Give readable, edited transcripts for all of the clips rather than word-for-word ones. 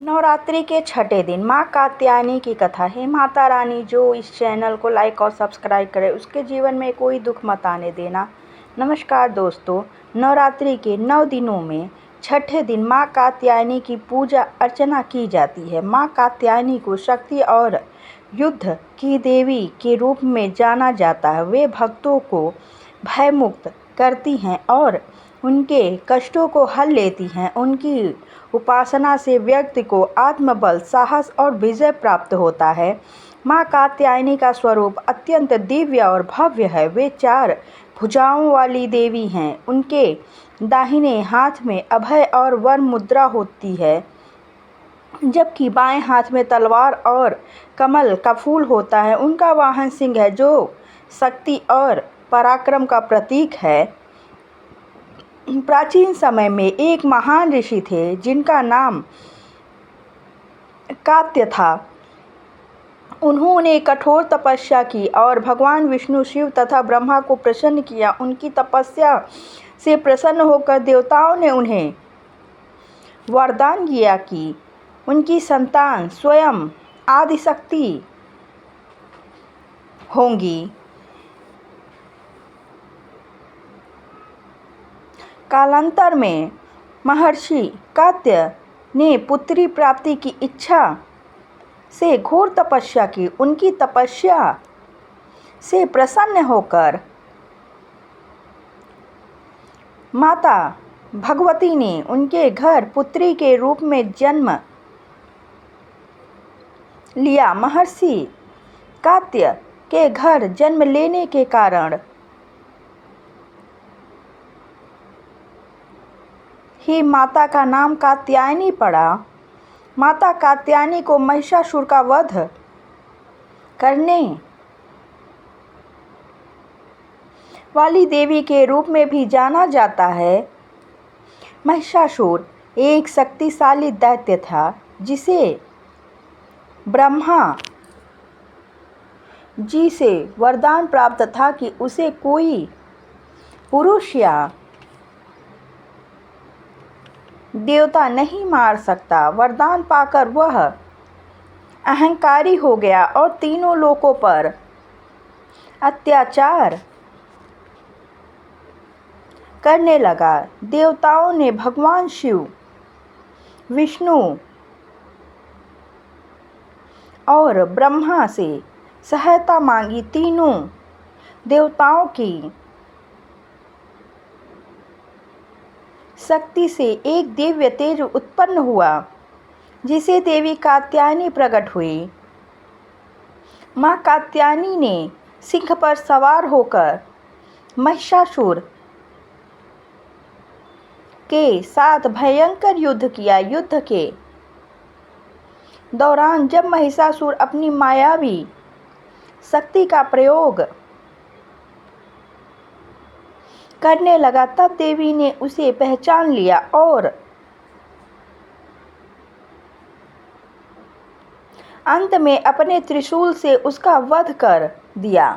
नवरात्रि के छठे दिन माँ कात्यायनी की कथा। हे माता रानी, जो इस चैनल को लाइक और सब्सक्राइब करे उसके जीवन में कोई दुख मत आने देना। नमस्कार दोस्तों, नवरात्रि के 9 दिनों में छठे दिन माँ कात्यायनी की पूजा अर्चना की जाती है। माँ कात्यायनी को शक्ति और युद्ध की देवी के रूप में जाना जाता है। वे भक्तों को भयमुक्त करती हैं और उनके कष्टों को हल लेती हैं। उनकी उपासना से व्यक्ति को आत्मबल, साहस और विजय प्राप्त होता है। माँ कात्यायनी का स्वरूप अत्यंत दिव्य और भव्य है। वे 4 भुजाओं वाली देवी हैं। उनके दाहिने हाथ में अभय और वर मुद्रा होती है, जबकि बाएं हाथ में तलवार और कमल का फूल होता है। उनका वाहन सिंह है, जो शक्ति और पराक्रम का प्रतीक है। प्राचीन समय में एक महान ऋषि थे जिनका नाम कात्य था। उन्होंने कठोर तपस्या की और भगवान विष्णु, शिव तथा ब्रह्मा को प्रसन्न किया। उनकी तपस्या से प्रसन्न होकर देवताओं ने उन्हें वरदान दिया कि उनकी संतान स्वयं आदिशक्ति होंगी। कालांतर में महर्षि कात्य ने पुत्री प्राप्ति की इच्छा से घोर तपस्या की। उनकी तपस्या से प्रसन्न होकर माता भगवती ने उनके घर पुत्री के रूप में जन्म लिया। महर्षि कात्य के घर जन्म लेने के कारण ही माता का नाम कात्यायनी पड़ा। माता कात्यायनी को महिषासुर का वध करने वाली देवी के रूप में भी जाना जाता है। महिषासुर एक शक्तिशाली दैत्य था, जिसे ब्रह्मा जी से वरदान प्राप्त था कि उसे कोई पुरुष या देवता नहीं मार सकता। वरदान पाकर वह अहंकारी हो गया और तीनों लोकों पर अत्याचार करने लगा। देवताओं ने भगवान शिव, विष्णु और ब्रह्मा से सहायता मांगी। तीनों देवताओं की शक्ति से एक दिव्य तेज उत्पन्न हुआ, जिसे देवी कात्यायनी प्रकट हुई। माँ कात्यायनी ने सिंह पर सवार होकर महिषासुर के साथ भयंकर युद्ध किया। युद्ध के दौरान जब महिषासुर अपनी मायावी शक्ति का प्रयोग करने लगा, तब देवी ने उसे पहचान लिया और अंत में अपने त्रिशूल से उसका वध कर दिया।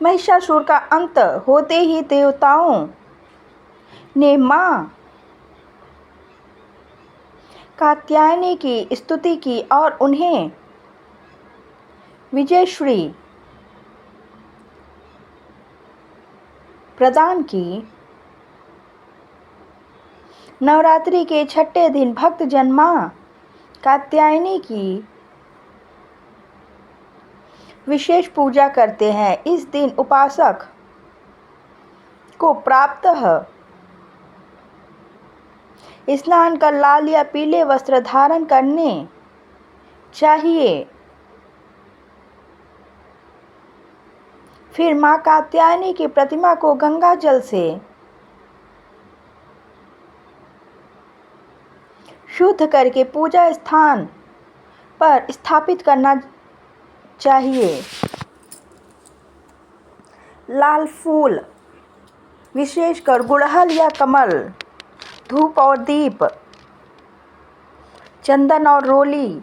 महिषासुर का अंत होते ही देवताओं ने माँ कात्यायनी की स्तुति की और उन्हें विजयश्री प्रदान की। नवरात्रि के छठे दिन भक्तजन माँ कात्यायनी की विशेष पूजा करते हैं। इस दिन उपासक को प्रातः स्नान कर लाल या पीले वस्त्र धारण करने चाहिए। फिर माँ कात्यायनी की प्रतिमा को गंगा जल से शुद्ध करके पूजा स्थान पर स्थापित करना चाहिए। लाल फूल, विशेषकर गुड़हल या कमल, धूप और दीप, चंदन और रोली,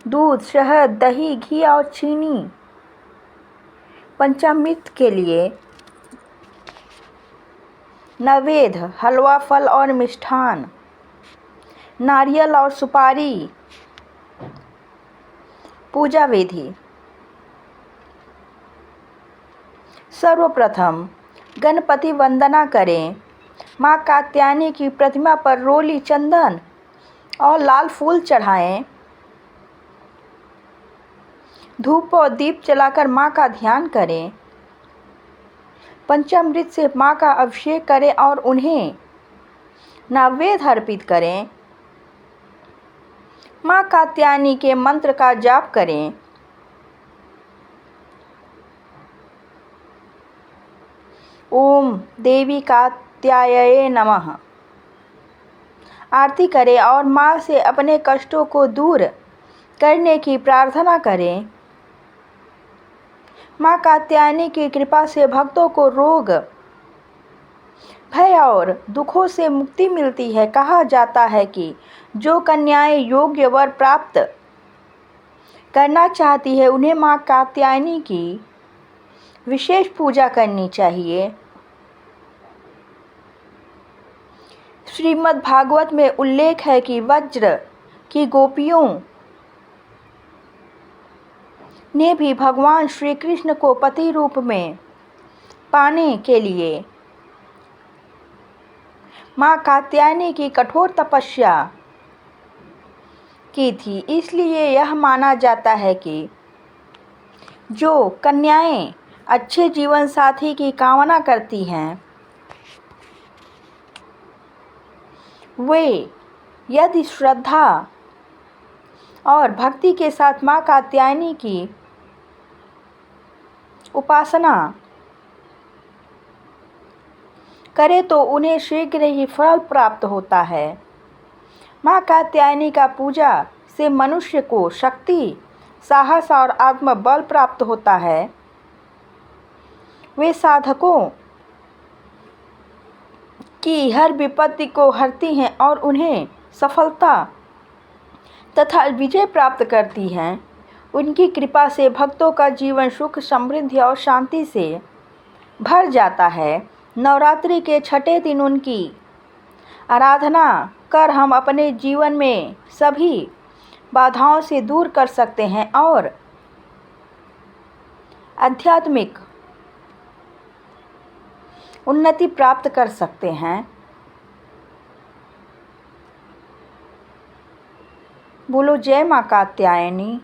दूध, शहद, दही, घी और चीनी पंचामृत के लिए नैवेद्य हलवा, फल और मिष्ठान, नारियल और सुपारी। पूजा विधि। सर्वप्रथम गणपति वंदना करें। माँ कात्यायनी की प्रतिमा पर रोली, चंदन और लाल फूल चढ़ाएं। धूप और दीप जलाकर माँ का ध्यान करें। पंचामृत से माँ का अभिषेक करें और उन्हें नैवेद्य अर्पित करें। माँ कात्यायनी के मंत्र का जाप करें। ओम देवी कात्यायने नमः। आरती करें और माँ से अपने कष्टों को दूर करने की प्रार्थना करें। माँ कात्यायनी की कृपा से भक्तों को रोग, भय और दुखों से मुक्ति मिलती है। कहा जाता है कि जो कन्याएं योग्य वर प्राप्त करना चाहती है उन्हें माँ कात्यायनी की विशेष पूजा करनी चाहिए। श्रीमद् भागवत में उल्लेख है कि वज्र की गोपियों ने भी भगवान श्री कृष्ण को पति रूप में पाने के लिए माँ कात्यायनी की कठोर तपस्या की थी। इसलिए यह माना जाता है कि जो कन्याएं अच्छे जीवन साथी की कामना करती हैं वे यदि श्रद्धा और भक्ति के साथ माँ कात्यायनी की उपासना करे तो उन्हें शीघ्र ही फल प्राप्त होता है। माँ कात्यायनी का पूजा से मनुष्य को शक्ति, साहस और आत्मबल प्राप्त होता है। वे साधकों की हर विपत्ति को हरती हैं और उन्हें सफलता तथा विजय प्राप्त करती हैं। उनकी कृपा से भक्तों का जीवन सुख, समृद्धि और शांति से भर जाता है। नवरात्रि के छठे दिन उनकी आराधना कर हम अपने जीवन में सभी बाधाओं से दूर कर सकते हैं और आध्यात्मिक उन्नति प्राप्त कर सकते हैं। बोलो जय माँ कात्यायनी।